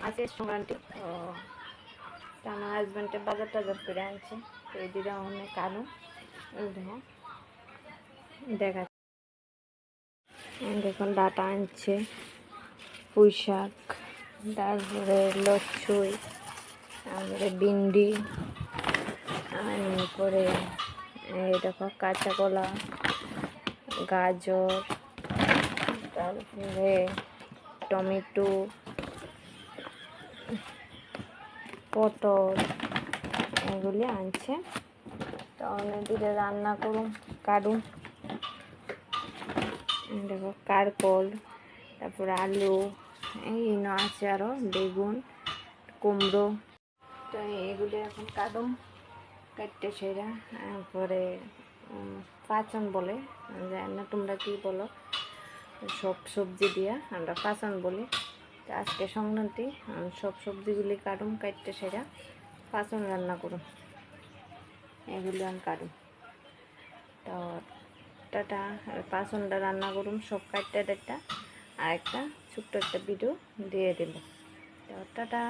আজকে সংক্রান্তি তো আমার হাজব্যান্ডে বাজার টাজার করে আনছে, তো এই দিকে অনেক কালো দেখো দেখা দেখুন ডাটা আনছে, পুঁই শাক, তারপরে লচ্ছই, তারপরে ভিন্ডি, তারপরে এই দেখো কাঁচা কলা, গাজর, তারপরে টমেটো, পটল এগুলি আনছে। তো অনেক দিকে রান্না করুন কাটুন, দেখো কারকল, তারপরে আলু, এই আছে আরও বেগুন, কুমড়ো। তো এগুলি এখন কাটুন, কাটতে সেরা তারপরে পাচন বলে, জানি না তোমরা কি বলো, সব সবজি দিয়া আমরা পাচন বলি। তো আজকে সংক্রান্তি সব সবজিগুলি কাটুন, কাটতে সেরা পাচন রান্না করুন, এগুলি আমি কাটুন। তো টাটা, পাচনটা রান্না করুন সব কাটতে টাটটা, আর একটা ছোট্ট একটা ভিডিও দিয়ে দেব। তো টাটা।